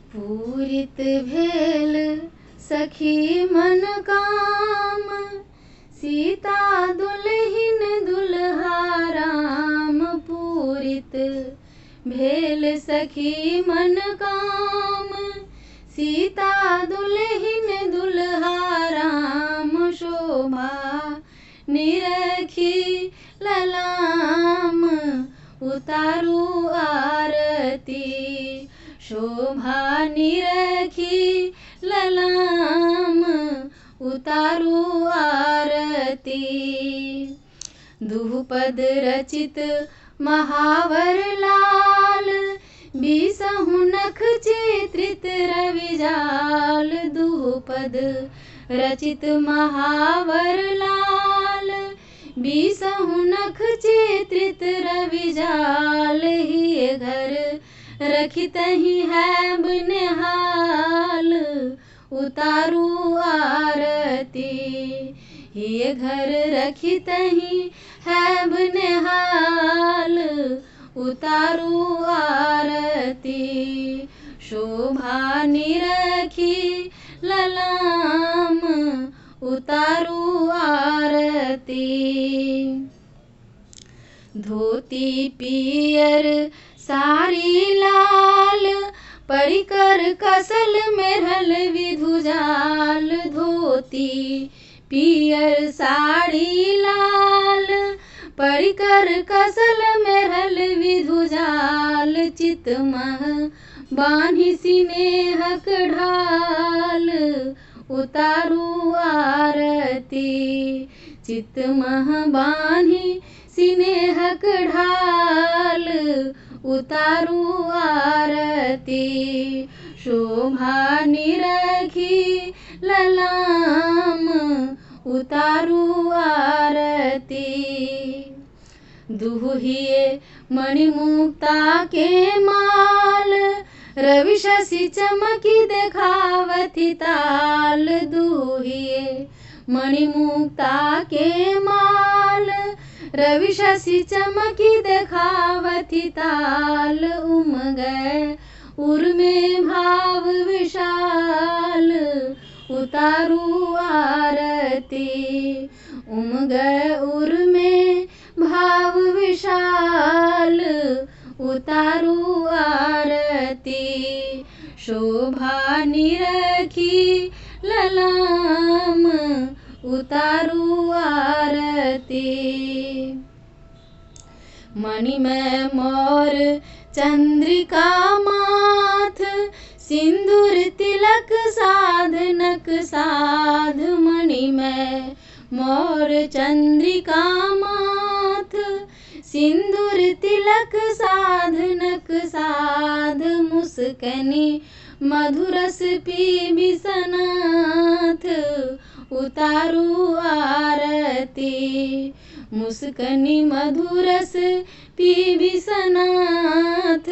पूरित भेल सखी मन काम, सीता दुल्हिन दुल्हा राम। पूरित भेल सखी मन काम, सीता दुल्हिन दुल्हा राम। शोभा निरखी ललाम, उतारू आरती। शोभा निरखी ललाम, उतारू आरती। दुपद रचित महावर लाल, बीसहु नख चित्रित रविजाल। दुपद रचित महावर लाल, बीसहु नख चित्रित रविजाल। ही घर रखितहि है बनिहाल, उतारू आरती। ये घर रखितहि है बनिहाल, उतारू आरती। शोभा निरखी ललाम, उतारू आरती। धोती पियर साड़ी लाल, परिकर कसल मेरहल विधुजाल। धोती पियर साड़ी लाल, परिकर कसल मेरहल विधुजाल। चितमह बान्हि सिनेहक ढाल, उतारू आरती। चितमह बान्हि सिनेहक ढाल, उतारू आरती। शोभा निरखी ललाम, उतारू आरती। दुहिए मणिमुक्ता के माल, रवि शशि चमकी देखावती ताल। दुहिए मणिमुक्ता के माल, रवि शशि चमकी देखावती ताल। उमगे उर में भाव विशाल, उतारू आरती। उमगे उर में भाव विशाल, उतारू आरती। शोभा निरखी ललाम, उतारू आरती। मणि में मोर चंद्रिका माथ, सिंदूर तिलक साधनक साध। मणि में मोर चंद्रिका माथ, सिंदूर तिलक साधनक साध। मुस्कनी मधुरस पी सनाथ, उतारू आरती। मुस्कनी मधुरस पी सनाथ,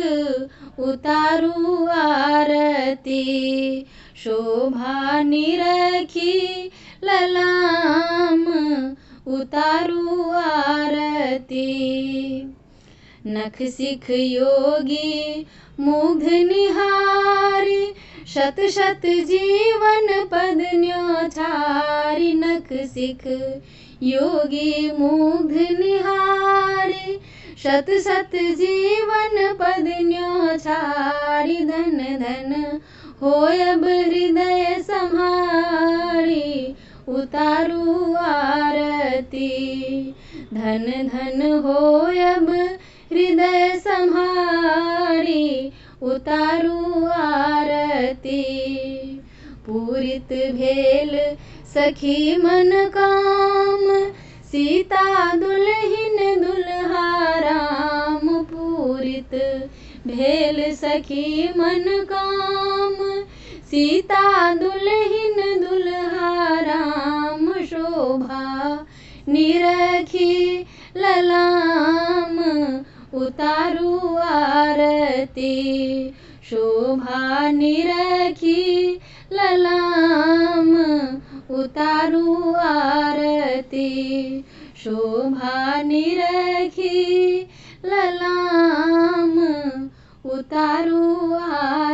उतारू आरती। शोभा निरखी ललाम, उतारू आरती। नख सिख योगी मुग्ध निहारी, शत शत जीवन पद न्योछारी। नख सिख योगी मुग्ध निहारी, शत शत जीवन पद न्योछारी। धन धन होय अब हृदय संहारी, उतारू आरती। धन धन होय अब हृदय संहारी, उतारू आरती। पूरित भेल सखी मन काम, सीता दुल्हिन दुल्हा राम। पूरित भेल सखी मन काम, सीता दुल्हिन दुल्हा राम। शोभा निरखी ललाम, उतारू आरती। शोभा निरखी ललाम, उतारू आरती। शोभा निरखी ललाम, उतारू आरती।